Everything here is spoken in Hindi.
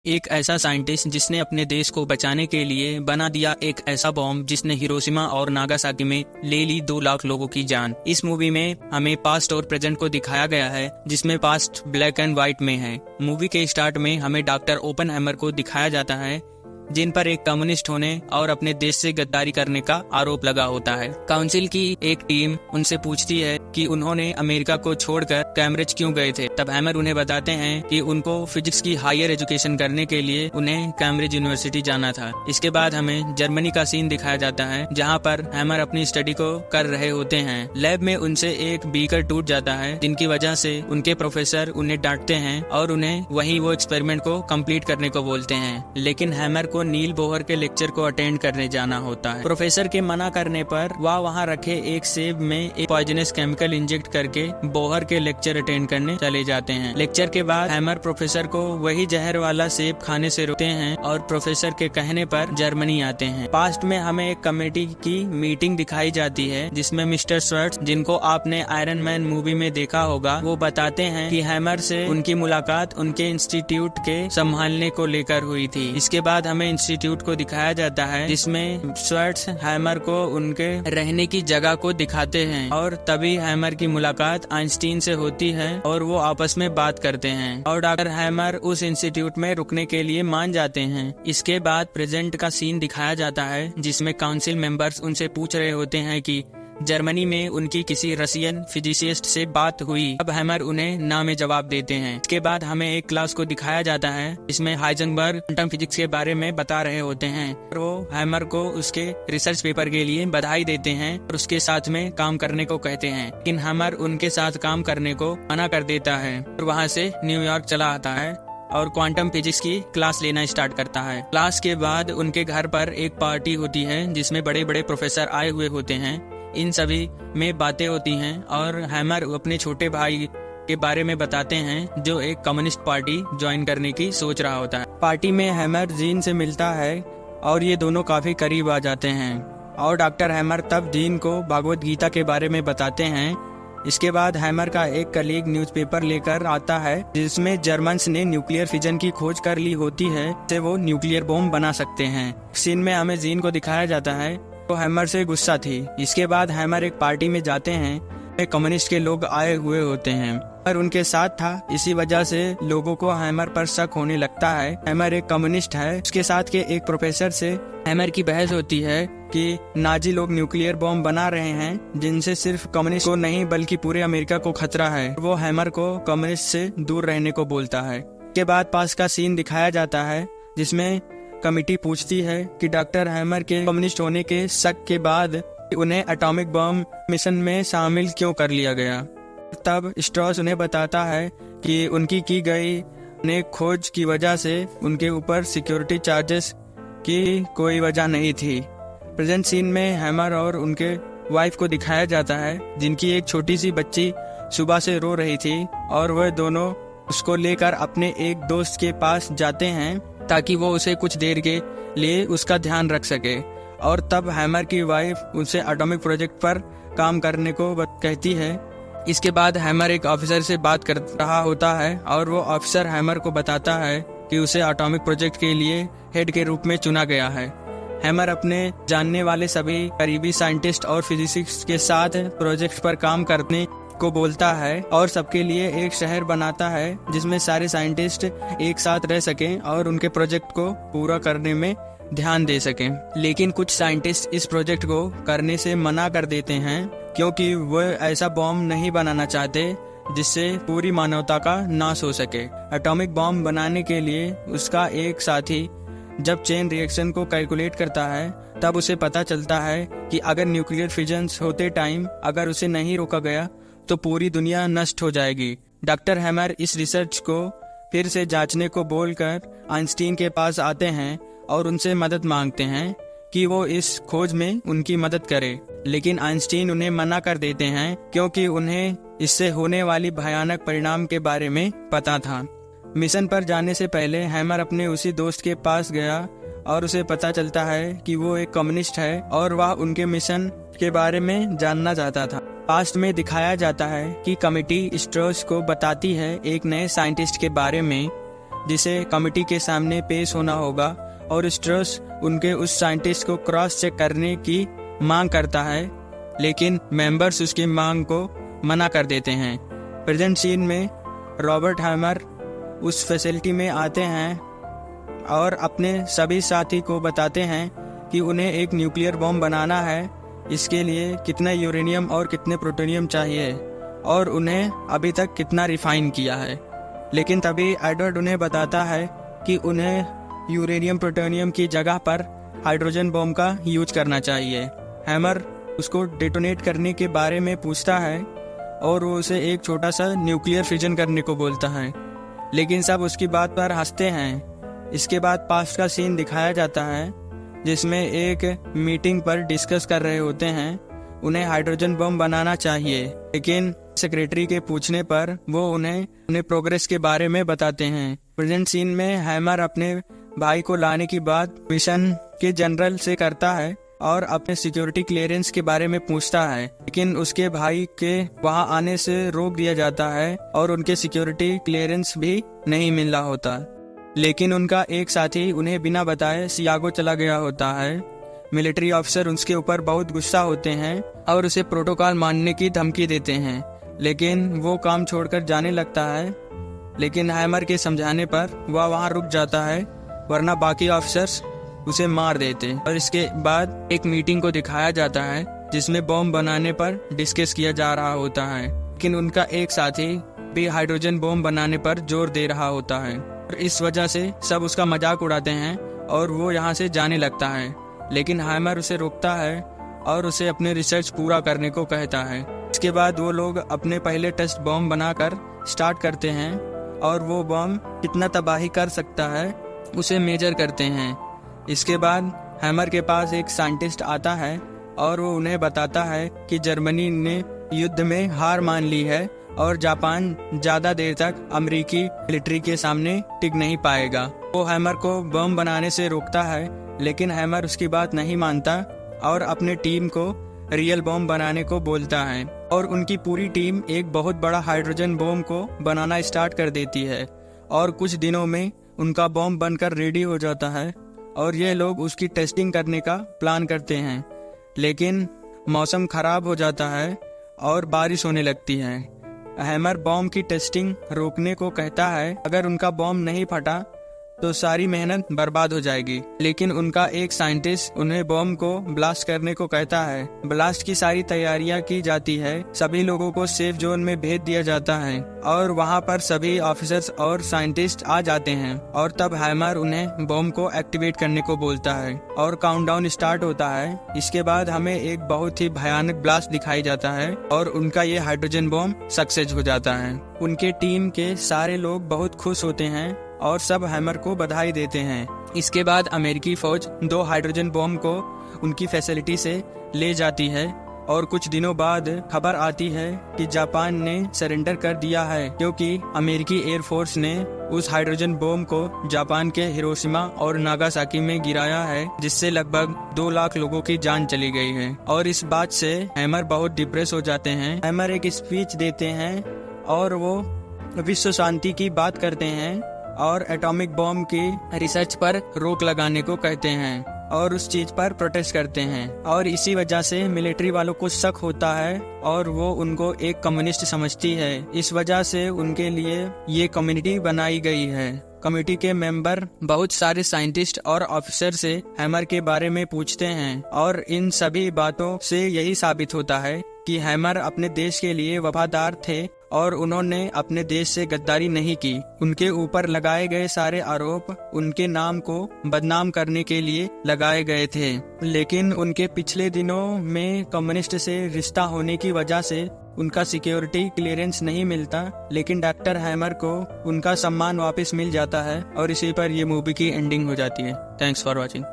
एक ऐसा साइंटिस्ट जिसने अपने देश को बचाने के लिए बना दिया एक ऐसा बॉम्ब जिसने हिरोशिमा और नागासाकी में ले ली 2 लाख लोगों की जान। इस मूवी में हमें पास्ट और प्रेजेंट को दिखाया गया है, जिसमें पास्ट ब्लैक एंड व्हाइट में है। मूवी के स्टार्ट में हमें डॉक्टर ओपेनहाइमर को दिखाया जाता है, जिन पर एक कम्युनिस्ट होने और अपने देश से गद्दारी करने का आरोप लगा होता है। काउंसिल की एक टीम उनसे पूछती है कि उन्होंने अमेरिका को छोड़कर कैम्ब्रिज क्यों गए थे। तब हैमर उन्हें बताते हैं कि उनको फिजिक्स की हायर एजुकेशन करने के लिए उन्हें कैम्ब्रिज यूनिवर्सिटी जाना था। इसके बाद हमें जर्मनी का सीन दिखाया जाता है, जहाँ पर हैमर अपनी स्टडी को कर रहे होते हैं। लैब में उनसे एक बीकर टूट जाता है, जिनकी वजह से उनके प्रोफेसर उन्हें डांटते हैं और उन्हें वहीं वो एक्सपेरिमेंट को कंप्लीट करने को बोलते हैं। लेकिन हैमर को नील बोहर के लेक्चर को अटेंड करने जाना होता है। प्रोफेसर के मना करने पर वह वहां रखे एक सेब में एक पॉइजनस केमिकल इंजेक्ट करके बोहर के लेक्चर अटेंड करने चले जाते हैं। लेक्चर के बाद हैमर प्रोफेसर को वही जहर वाला सेब खाने से रोकते हैं और प्रोफेसर के कहने पर जर्मनी आते हैं। पास्ट में हमें एक कमेटी की मीटिंग दिखाई जाती है, जिसमें मिस्टर स्वर्ट्स, जिनको आपने आयरन मैन मूवी में देखा होगा, वो बताते हैं कि हैमर से उनकी मुलाकात उनके इंस्टीट्यूट के संभालने को लेकर हुई थी। इसके बाद हमें इंस्टीट्यूट को दिखाया जाता है, जिसमें स्वर्ट्स हैमर को उनके रहने की जगह को दिखाते हैं और तभी हैमर की मुलाकात आइंस्टीन से होती है और वो आपस में बात करते हैं और डॉक्टर हैमर उस इंस्टीट्यूट में रुकने के लिए मान जाते हैं। इसके बाद प्रेजेंट का सीन दिखाया जाता है, जिसमें काउंसिल मेंबर्स उनसे पूछ रहे होते हैं कि जर्मनी में उनकी किसी रशियन फिजिसिस्ट से बात हुई। अब हैमर उन्हें ना में जवाब देते हैं। इसके बाद हमें एक क्लास को दिखाया जाता है, इसमें हाइजेनबर्ग क्वांटम फिजिक्स के बारे में बता रहे होते हैं और वो हैमर को उसके रिसर्च पेपर के लिए बधाई देते हैं और उसके साथ में काम करने को कहते हैं। लेकिन हैमर उनके साथ काम करने को मना कर देता है और वहाँ से न्यूयॉर्क चला आता है और क्वांटम फिजिक्स की क्लास लेना स्टार्ट करता है। क्लास के बाद उनके घर पर एक पार्टी होती है, जिसमें बड़े बड़े प्रोफेसर आए हुए होते हैं। इन सभी में बातें होती हैं और हैमर अपने छोटे भाई के बारे में बताते हैं, जो एक कम्युनिस्ट पार्टी ज्वाइन करने की सोच रहा होता है। पार्टी में हैमर जीन से मिलता है और ये दोनों काफी करीब आ जाते हैं और डॉक्टर हैमर तब जीन को भगवत गीता के बारे में बताते हैं। इसके बाद हैमर का एक कलीग न्यूज़पेपर लेकर आता है, जिसमें जर्मन्स ने न्यूक्लियर फिजन की खोज कर ली होती है, जिससे वो न्यूक्लियर बॉम्ब बना सकते हैं। सीन में हमें जीन को दिखाया जाता है, तो हैमर से गुस्सा थी। इसके बाद हैमर एक पार्टी में जाते हैं, कम्युनिस्ट के लोग आए हुए होते हैं और उनके साथ था। इसी वजह से लोगों को हैमर पर शक होने लगता है। हैमर एक कम्युनिस्ट है। उसके साथ के एक प्रोफेसर से हैमर की बहस होती है कि नाजी लोग न्यूक्लियर बॉम्ब बना रहे हैं, जिनसे सिर्फ कम्युनिस्ट को नहीं बल्कि पूरे अमेरिका को खतरा है। वो हैमर को कम्युनिस्ट से दूर रहने को बोलता है। के बाद पास का सीन दिखाया जाता है, जिसमें कमेटी पूछती है कि डॉक्टर हैमर के कम्युनिस्ट होने के शक के बाद उन्हें एटॉमिक बम मिशन में शामिल क्यों कर लिया गया। तब स्ट्रॉस उन्हें बताता है कि उनकी की गई खोज की वजह से उनके ऊपर सिक्योरिटी चार्जेस की कोई वजह नहीं थी। प्रेजेंट सीन में हैमर और उनके वाइफ को दिखाया जाता है, जिनकी एक छोटी सी बच्ची सुबह से रो रही थी और वह दोनों उसको लेकर अपने एक दोस्त के पास जाते हैं ताकि वो उसे कुछ देर के लिए उसका ध्यान रख सके। और तब हैमर की वाइफ उनसे एटॉमिक प्रोजेक्ट पर काम करने को कहती है। इसके बाद हैमर एक ऑफिसर से बात कर रहा होता है और वो ऑफिसर हैमर को बताता है कि उसे एटॉमिक प्रोजेक्ट के लिए हेड के रूप में चुना गया है। हैमर अपने जानने वाले सभी करीबी साइंटिस्ट और फिजिसिस्ट के साथ प्रोजेक्ट पर काम करने को बोलता है और सबके लिए एक शहर बनाता है, जिसमें सारे साइंटिस्ट एक साथ रह सकें और उनके प्रोजेक्ट को पूरा करने में ध्यान दे सकें। लेकिन कुछ साइंटिस्ट इस प्रोजेक्ट को करने से मना कर देते हैं, क्योंकि वो ऐसा बॉम्ब नहीं बनाना चाहते जिससे पूरी मानवता का नाश हो सके। एटॉमिक बॉम्ब बनाने के लिए उसका एक साथी जब चेन रिएक्शन को कैलकुलेट करता है, तब उसे पता चलता है कि अगर न्यूक्लियर फिजन होते टाइम अगर उसे नहीं रोका गया तो पूरी दुनिया नष्ट हो जाएगी। डॉक्टर हैमर इस रिसर्च को फिर से जांचने को बोलकर आइंस्टीन के पास आते हैं और उनसे मदद मांगते हैं कि वो इस खोज में उनकी मदद करे। लेकिन आइंस्टीन उन्हें मना कर देते हैं, क्योंकि उन्हें इससे होने वाली भयानक परिणाम के बारे में पता था। मिशन पर जाने से पहले हैमर अपने उसी दोस्त के पास गया और उसे पता चलता है कि वो एक कम्युनिस्ट है और वह उनके मिशन के बारे में जानना चाहता था। पास्ट में दिखाया जाता है कि कमेटी स्ट्रॉस को बताती है एक नए साइंटिस्ट के बारे में, जिसे कमिटी के सामने पेश होना होगा और स्ट्रॉस उनके उस साइंटिस्ट को क्रॉस चेक करने की मांग करता है, लेकिन मेंबर्स उसकी मांग को मना कर देते हैं। प्रेजेंट सीन में रॉबर्ट हैमर उस फैसिलिटी में आते हैं और अपने सभी साथी को बताते हैं कि उन्हें एक न्यूक्लियर बॉम्ब बनाना है, इसके लिए कितना यूरेनियम और कितने प्लूटोनियम चाहिए और उन्हें अभी तक कितना रिफाइन किया है। लेकिन तभी एडवर्ड उन्हें बताता है कि उन्हें यूरेनियम प्लूटोनियम की जगह पर हाइड्रोजन बॉम्ब का यूज करना चाहिए। हैमर उसको डेटोनेट करने के बारे में पूछता है और वो उसे एक छोटा सा न्यूक्लियर फिजन करने को बोलता है, लेकिन सब उसकी बात पर हंसते हैं। इसके बाद पास्ट का सीन दिखाया जाता है जिसमें एक मीटिंग पर डिस्कस कर रहे होते हैं उन्हें हाइड्रोजन बम बनाना चाहिए, लेकिन सेक्रेटरी के पूछने पर वो उन्हें प्रोग्रेस के बारे में बताते हैं। प्रेजेंट सीन में हैमर अपने भाई को लाने की बात मिशन के जनरल से करता है और अपने सिक्योरिटी क्लियरेंस के बारे में पूछता है, लेकिन उसके भाई के वहां आने से रोक दिया जाता है और उनके सिक्योरिटी क्लियरेंस भी नहीं मिल रहा होता। लेकिन उनका एक साथी उन्हें बिना बताए शिकागो चला गया होता है। मिलिट्री ऑफिसर उसके ऊपर बहुत गुस्सा होते हैं और उसे प्रोटोकॉल मानने की धमकी देते हैं, लेकिन वो काम छोड़कर जाने लगता है। लेकिन हैमर के समझाने पर वह वहां रुक जाता है, वरना बाकी ऑफिसर्स उसे मार देते। और इसके बाद एक मीटिंग को दिखाया जाता है जिसमें बॉम्ब बनाने पर डिस्कस किया जा रहा होता है, लेकिन उनका एक साथी भी हाइड्रोजन बॉम्ब बनाने पर जोर दे रहा होता है और इस वजह से सब उसका मजाक उड़ाते हैं और वो यहाँ से जाने लगता है। लेकिन हैमर उसे रोकता है और उसे अपने रिसर्च पूरा करने को कहता है। इसके बाद वो लोग अपने पहले टेस्ट बॉम्ब बनाकर स्टार्ट करते हैं और वो बॉम्ब कितना तबाही कर सकता है उसे मेजर करते हैं। इसके बाद हैमर के पास एक साइंटिस्ट आता है और वो उन्हें बताता है कि जर्मनी ने युद्ध में हार मान ली है और जापान ज्यादा देर तक अमेरिकी मिलिट्री के सामने टिक नहीं पाएगा। वो हैमर को बम बनाने से रोकता है, लेकिन हैमर उसकी बात नहीं मानता और अपने टीम को रियल बॉम्ब बनाने को बोलता है और उनकी पूरी टीम एक बहुत बड़ा हाइड्रोजन बॉम्ब को बनाना स्टार्ट कर देती है और कुछ दिनों में उनका बॉम्ब बनकर रेडी हो जाता है और ये लोग उसकी टेस्टिंग करने का प्लान करते हैं। लेकिन मौसम खराब हो जाता है और बारिश होने लगती है। हैमर बॉम्ब की टेस्टिंग रोकने को कहता है, अगर उनका बॉम्ब नहीं फटा तो सारी मेहनत बर्बाद हो जाएगी। लेकिन उनका एक साइंटिस्ट उन्हें बॉम्ब को ब्लास्ट करने को कहता है। ब्लास्ट की सारी तैयारियां की जाती है, सभी लोगों को सेफ जोन में भेज दिया जाता है और वहां पर सभी ऑफिसर्स और साइंटिस्ट आ जाते हैं और तब हैमर उन्हें बॉम्ब को एक्टिवेट करने को बोलता है और काउंटडाउन स्टार्ट होता है। इसके बाद हमें एक बहुत ही भयानक ब्लास्ट दिखाई जाता है और उनका ये हाइड्रोजन बॉम्ब सक्सेस हो जाता है। उनके टीम के सारे लोग बहुत खुश होते हैं और सब हैमर को बधाई देते हैं। इसके बाद अमेरिकी फौज 2 हाइड्रोजन बॉम्ब को उनकी फैसिलिटी से ले जाती है और कुछ दिनों बाद खबर आती है कि जापान ने सरेंडर कर दिया है, क्योंकि अमेरिकी एयरफोर्स ने उस हाइड्रोजन बॉम्ब को जापान के हिरोशिमा और नागासाकी में गिराया है, जिससे लगभग 2 लाख लोगों की जान चली गई है। और इस बात से हैमर बहुत डिप्रेस हो जाते हैं। हैमर एक स्पीच देते हैं और वो विश्व शांति की बात करते हैं और एटॉमिक बॉम्ब की रिसर्च पर रोक लगाने को कहते हैं और उस चीज पर प्रोटेस्ट करते हैं और इसी वजह से मिलिट्री वालों को शक होता है और वो उनको एक कम्युनिस्ट समझती है। इस वजह से उनके लिए ये कम्युनिटी बनाई गई है। कमेटी के मेंबर बहुत सारे साइंटिस्ट और ऑफिसर से हैमर के बारे में पूछते हैं और इन सभी बातों से यही साबित होता है कि हैमर अपने देश के लिए वफादार थे और उन्होंने अपने देश से गद्दारी नहीं की। उनके ऊपर लगाए गए सारे आरोप उनके नाम को बदनाम करने के लिए लगाए गए थे, लेकिन उनके पिछले दिनों में कम्युनिस्ट से रिश्ता होने की वजह से उनका सिक्योरिटी क्लियरेंस नहीं मिलता, लेकिन डॉक्टर हैमर को उनका सम्मान वापस मिल जाता है और इसी पर ये मूवी की एंडिंग हो जाती है। Thanks for watching.